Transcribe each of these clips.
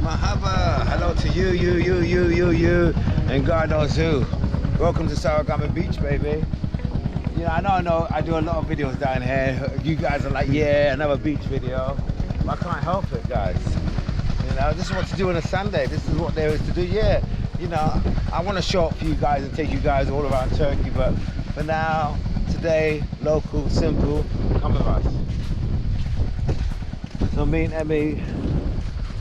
Mahaba, hello to you, and God knows who. Welcome to Sarigerme Beach, baby. You know, I know, I do a lot of videos down here. You guys are like, yeah, another beach video. I can't help it, guys. You know, this is what to do on a Sunday. This is what there is to do. Yeah, you know, I want to show up for you guys and take you guys all around Turkey, but for now, today, local, simple, come with us. So me and Emmy,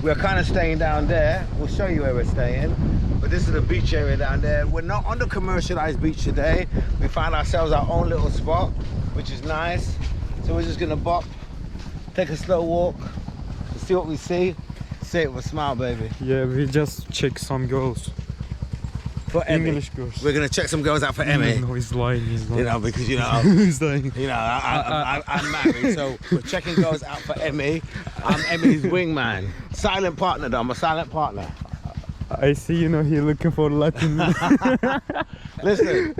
we're kind of staying down there. We'll show you where we're staying. But this is the beach area down there. We're not on the commercialized beach today. We found ourselves our own little spot, which is nice. So we're just gonna bop, take a slow walk, see what we see. Say it with a smile, baby. Yeah, we just check some girls. For Emmy. English girls. We're gonna check some girls out for Emmy. No, he's lying, he's lying. You know, because you know, he's lying. You know, I'm married, so we're checking girls out for Emmy. I'm Emmy's wingman. Silent partner though, I'm a silent partner. I see, you know, he's looking for Latin. Listen,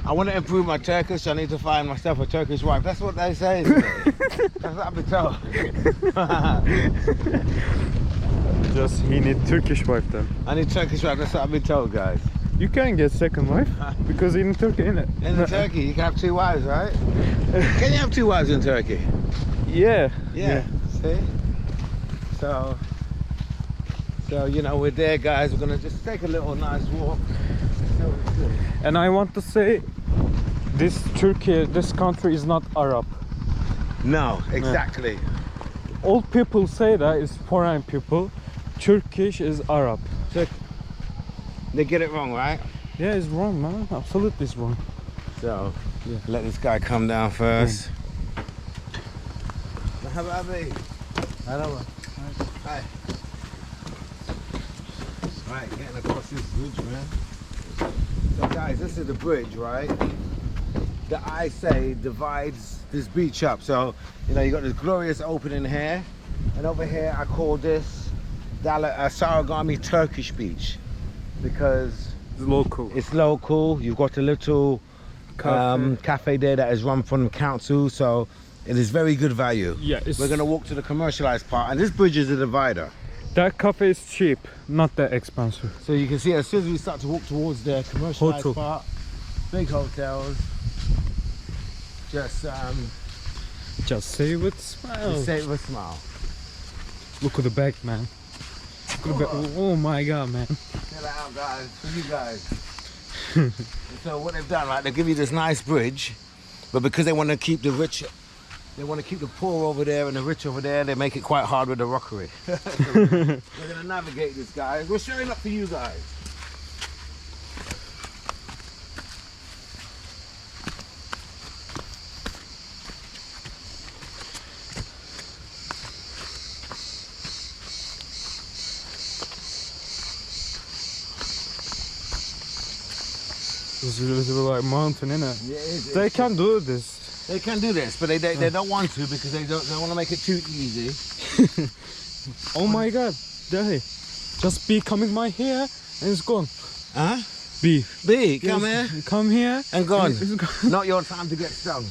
I want to improve my Turkish. I need to find myself a Turkish wife. That's what they say. That's what I've been told. Just he need Turkish wife then. I need Turkish wife. That's what I've been told, guys. You can get second wife because in Turkey, innit? In Turkey, you can have two wives, right? Can you have two wives in Turkey? Yeah. Yeah. See? So you know, we're there, guys. We're gonna just take a little nice walk. And I want to say, this Turkey, this country is not Arab. No, exactly. Yeah. All people say that is foreign people. Turkish is Arab. They get it wrong, right? Yeah, it's wrong, man. Absolutely, it's wrong. So, yeah. Let this guy come down first. Hello. Hi. Right, getting across this bridge, man. So guys, this is the bridge, right? That I say divides this beach up. So, you know, you got this glorious opening here, and over here I call this Sarigerme Turkish Beach, because it's local. You've got a little cafe there that is run from the council, so it is very good value. Yeah, we're gonna walk to the commercialized part, and this bridge is a divider. That cafe is cheap, not that expensive. So you can see as soon as we start to walk towards the commercialized part, big hotels. Just say it with a smile. Just say it with a smile. Look at the back, man. Look at the back. Oh my god, man. Check that out, guys. For you guys. So what they've done, right? They give you this nice bridge, but because they want to keep the rich, they want to keep the poor over there and the rich over there, they make it quite hard with the rockery. So we're gonna navigate this, guys. We're showing up for you guys. It's really like mountain, innit? Yeah, they can do this. They can do this, but they don't want to because they want to make it too easy. Oh my god, they just be coming my hair and it's gone. Huh? B, come here. Come here and gone. Not your time to get stung.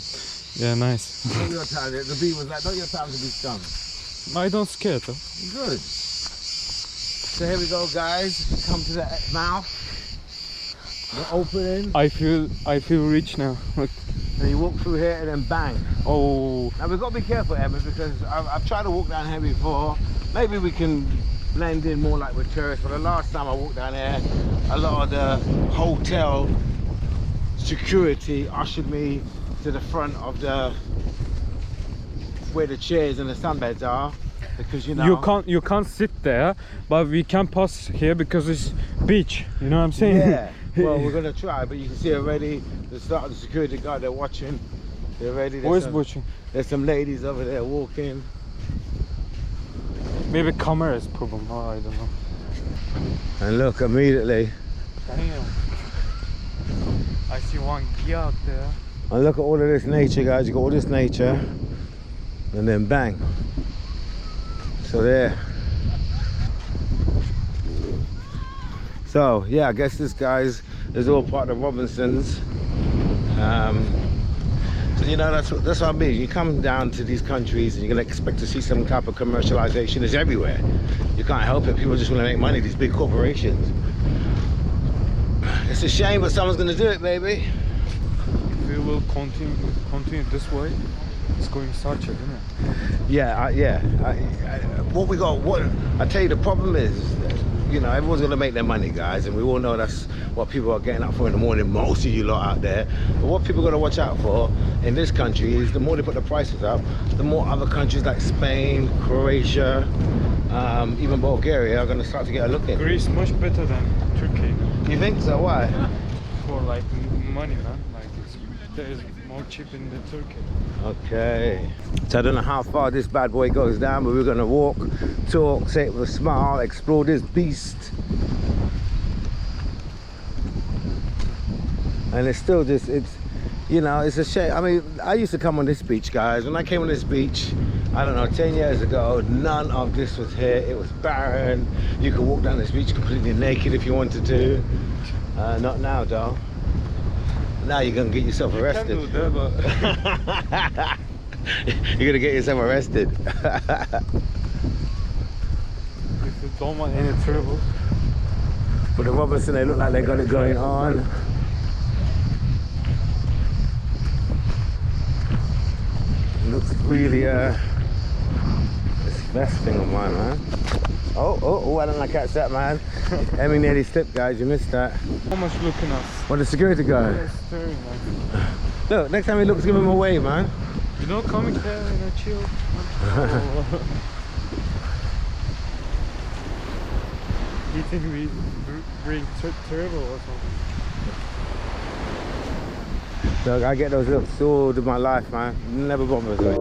Yeah, nice. Not your time. The bee was like, not your time to be stung. I don't scare though. Good. So here we go, guys. Come to the mouth. The opening. I feel rich now. Look. And you walk through here and then bang. Oh. Now we've got to be careful, Emma, because I've tried to walk down here before. Maybe we can blend in more like with tourists, but the last time I walked down here, a lot of the hotel security ushered me to the front of where the chairs and the sunbeds are, because you know you can't sit there, but we can pass here because it's beach. You know what I'm saying? Yeah. Well, we're gonna try, but you can see already the start of the security guard. They're watching. They're ready. Always watching. There's some ladies over there walking. Maybe camera is problem. Oh, I don't know. And look, immediately. Damn. I see one gear out there. And look at all of this nature, guys. You got all this nature, and then bang. So there. So yeah, I guess this guy's is all part of Robinson's. So, you know, that's what I mean. You come down to these countries and you're gonna expect to see some type of commercialization. It's everywhere. You can't help it. People just want to make money. These big corporations. It's a shame, but someone's gonna do it, baby. If we will continue this way, it's going such a, isn't it? Yeah, what I tell you, the problem is, you know, everyone's gonna make their money, guys, and we all know that's what people are getting up for in the morning, most of you lot out there. But what people are gonna watch out for in this country is the more they put the prices up, the more other countries like Spain, Croatia, even Bulgaria are gonna start to get a look in. Greece much better than Turkey. You think so? Why? For like money, man. Like there is more cheap in the Turkey. Okay. So I don't know how far this bad boy goes down, but we're gonna walk, talk, say it with a smile, explore this beast. And it's still just, you know, it's a shame. I mean, I used to come on this beach, guys. When I came on this beach, I don't know, 10 years ago, none of this was here. It was barren. You could walk down this beach completely naked if you wanted to. Not now, though. Now you're gonna get yourself arrested. You can do that, but you're gonna get yourself arrested. if you don't want any trouble. But the Robinson, they look like they got it going on. It looks really it's the best thing of mine, man. Oh, I don't like catch that, man. Emmy nearly slipped, guys, you missed that. How much looking us? What, the security guy? Yeah, staring, man. Look, next time he looks, give him away, man. You know, coming there, you know, chill. You think we bring trouble or something? Look, I get those looks all in my life, man. Never bothers me.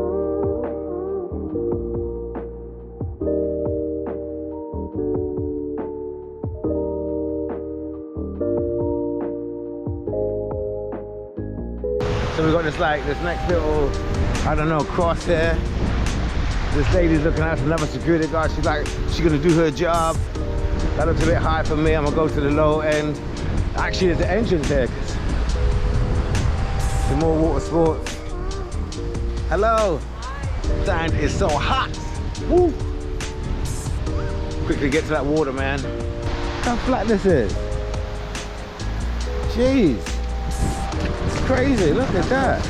So we got this next little, I don't know, cross here. This lady's looking at us, another security guard. She's gonna do her job. That looks a bit high for me. I'm gonna go to the low end. Actually, there's the entrance here. Some more water sports. Hello. Sand is so hot. Woo. Quickly get to that water, man. Look how flat this is. Jeez. It's crazy. Look at that.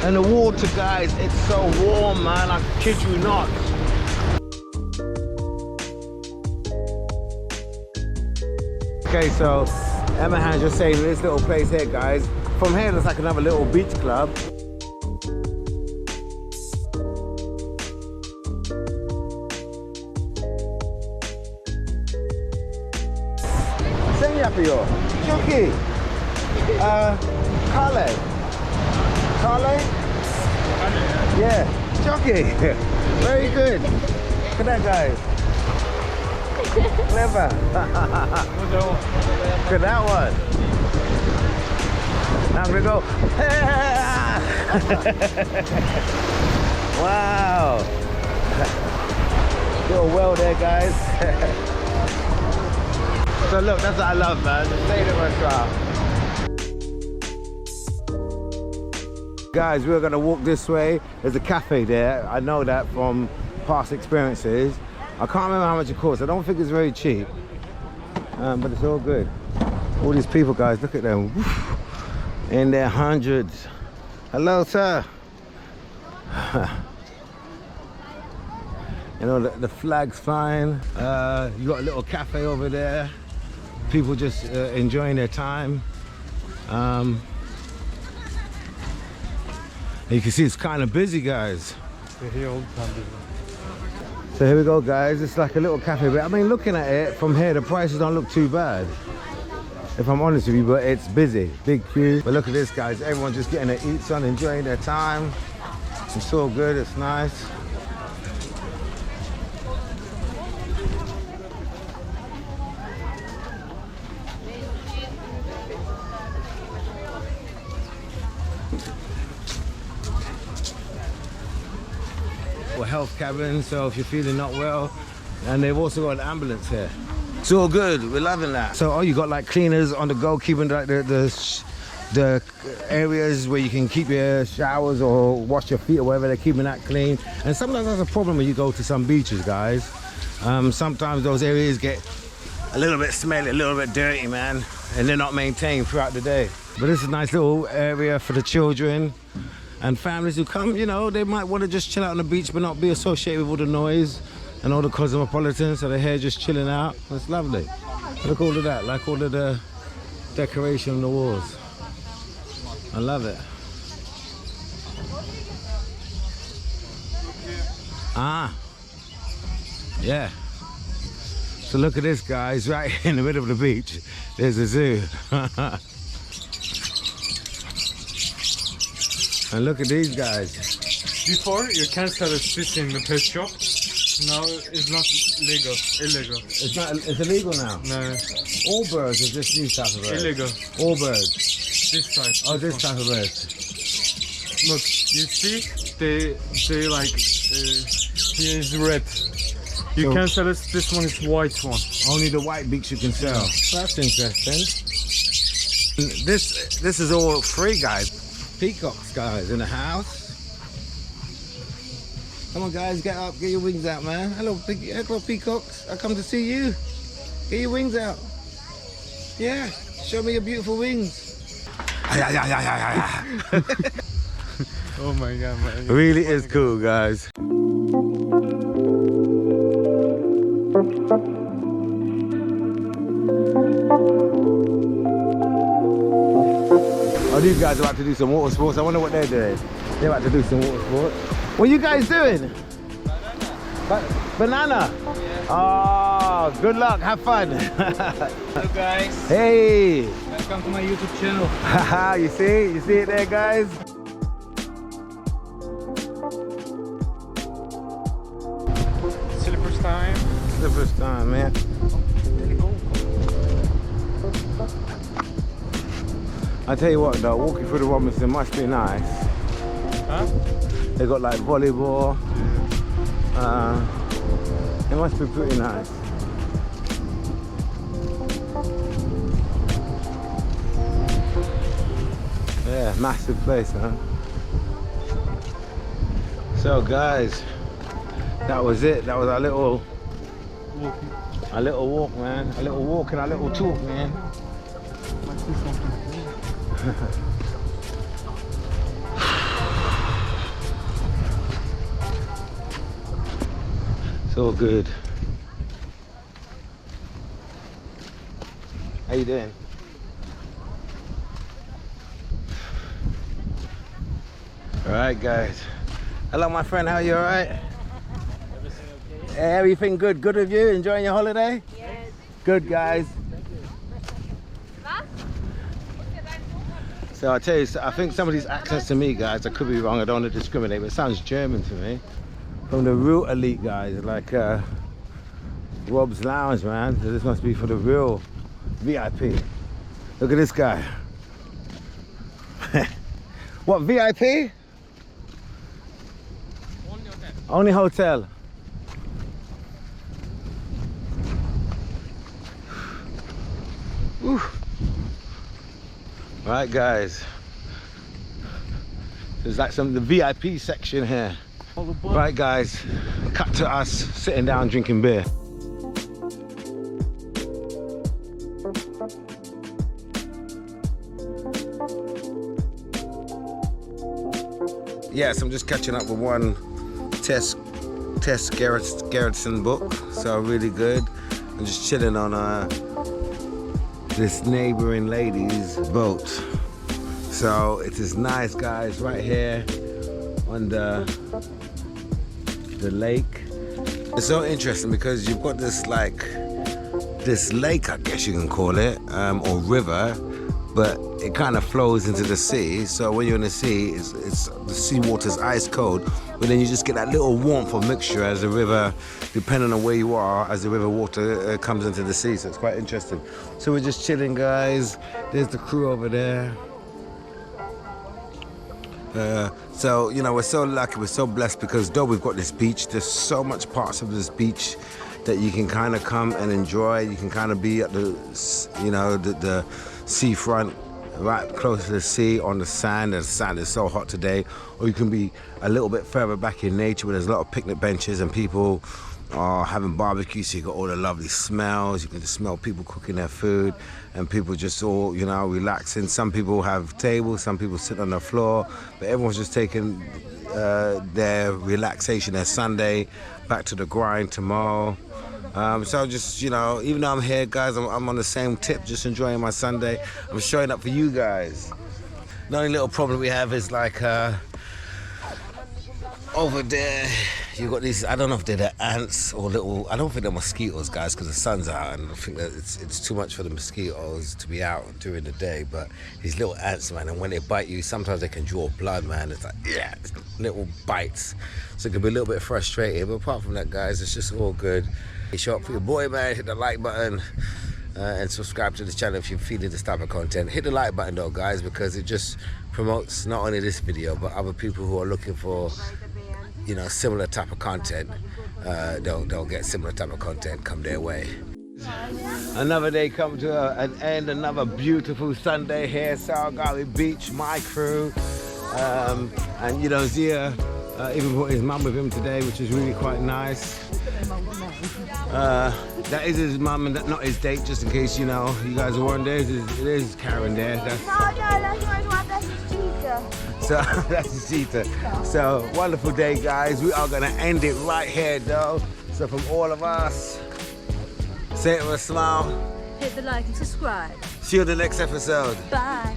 And the water, guys, it's so warm, man. I kid you not. Okay, so Emma has just saying this little place here, guys. From here, there's like another little beach club. Sing up here, Chucky. Carle. Yeah, Chucky. Very good. Look at that, guys. Clever. Look at that one. Now I'm gonna go. Wow. Little well there, guys. So look, that's what I love, man. Stay in the restaurant. Guys, we're gonna walk this way. There's a cafe there. I know that from past experiences. I can't remember how much it costs. I don't think it's very cheap, but it's all good. All these people, guys, look at them. In their hundreds. Hello, sir. You know, the flag's flying. You got a little cafe over there. People just enjoying their time. You can see it's kind of busy, guys. So here we go, guys. It's like a little cafe, but I mean, looking at it from here, the prices don't look too bad, if I'm honest with you, but it's busy, big queue. But look at this, guys. Everyone's just getting their eats on, enjoying their time. It's all good, it's nice. Health cabin, so if you're feeling not well, and they've also got an ambulance here. It's all good, we're loving that. So you got like cleaners on the go, keeping like the the areas where you can keep your showers or wash your feet or whatever, they're keeping that clean. And sometimes that's a problem when you go to some beaches, guys. Sometimes those areas get a little bit smelly, a little bit dirty, man, and they're not maintained throughout the day. But this is a nice little area for the children and families who come, you know, they might want to just chill out on the beach but not be associated with all the noise and all the cosmopolitans, so they're here just chilling out. It's lovely. Look at all of that, like all of the decoration on the walls. I love it. Ah, yeah. So look at this, guys, right in the middle of the beach. There's a zoo. And look at these guys. Before you can sell a fish in the pet shop. Now it's not legal. Illegal. It's not. It's illegal now. No. All birds or just these type of birds? Illegal. All birds. This type. Oh, this type of birds. Look, you see, they like here is red. You So- can sell it. This one is white one. Only the white beaks you can sell. That's interesting. This is all free, guys. Peacocks, guys, in the house. Come on, guys, get up, get your wings out, man. Hello, peacocks. I come to see you. Get your wings out. Yeah, show me your beautiful wings. Oh my god, man. Really is cool, guys. Oh, these guys are about to do some water sports. I wonder what they're doing. They're about to do some water sports. What are you guys doing? Banana? Yeah. Oh, good luck. Have fun. Hello guys, Hey. welcome to my YouTube channel. Haha, you see it there, guys? Slippers time. Slippers time, man. I tell you what though, walking through the Robinson must be nice. Huh? They got like volleyball. It must be pretty nice. Yeah, massive place, huh? So guys, that was it. That was our little walk, man. A little walk and a little talk, man. It's all good. How you doing? All right, guys. Hello, my friend. How are you? All right? Everything okay? Everything good? Good with you? Enjoying your holiday? Yes. Good, guys. So I tell you, I think some of these accents to me, guys, I could be wrong, I don't want to discriminate, but it sounds German to me. From the real elite guys, like Rob's Lounge, man. So this must be for the real VIP. Look at this guy. What, VIP? Only hotel. Whew. Right, guys. There's like the VIP section here. Right, guys. Cut to us sitting down drinking beer. Yes, I'm just catching up with one Tess Gerritsen book, so really good. I'm just chilling on this neighboring lady's boat. So it is nice, guys, right here on the lake. It's so interesting because you've got this lake, I guess you can call it, or river, but it kind of flows into the sea. So when you're in the sea, the seawater's ice cold, but then you just get that little warmth or mixture as the river, depending on where you are, as the river water comes into the sea. So it's quite interesting. So we're just chilling, guys. There's the crew over there. So, you know, we're so lucky, we're so blessed because though we've got this beach, there's so much parts of this beach that you can kind of come and enjoy. You can kind of be at the, you know, the seafront right close to the sea on the sand. The sand is so hot today. Or you can be a little bit further back in nature where there's a lot of picnic benches and people are having barbecue, so you got all the lovely smells. You can just smell people cooking their food and people just all, you know, relaxing. Some people have tables, some people sit on the floor, but everyone's just taking their relaxation, their Sunday, back to the grind tomorrow. So just, you know, even though I'm here, guys, I'm on the same tip, just enjoying my Sunday. I'm showing up for you guys. The only little problem we have is like over there, you got these, I don't know if they're the ants or little, I don't think they're mosquitoes, guys, because the sun's out and I think that it's too much for the mosquitoes to be out during the day, but these little ants, man, and when they bite you, sometimes they can draw blood, man. It's like, yeah, it's little bites. So it can be a little bit frustrating, but apart from that, guys, it's just all good. Show up for your boy, man, hit the like button and subscribe to the channel if you're feeling this type of content. Hit the like button though, guys, because it just promotes not only this video, but other people who are looking for, you know, similar type of content. They'll get similar type of content come their way. Another day come to an end, another beautiful Sunday here at Sarigerme Beach, my crew. And you know, Zia even brought his mum with him today, which is really quite nice. That is his mum and not his date, just in case, you know, you guys are wondering. It is Karen there. That's so that's the cheetah. So wonderful day, guys. We are gonna end it right here though. So from all of us, say it with a smile. Hit the like and subscribe. See you in the next episode. Bye.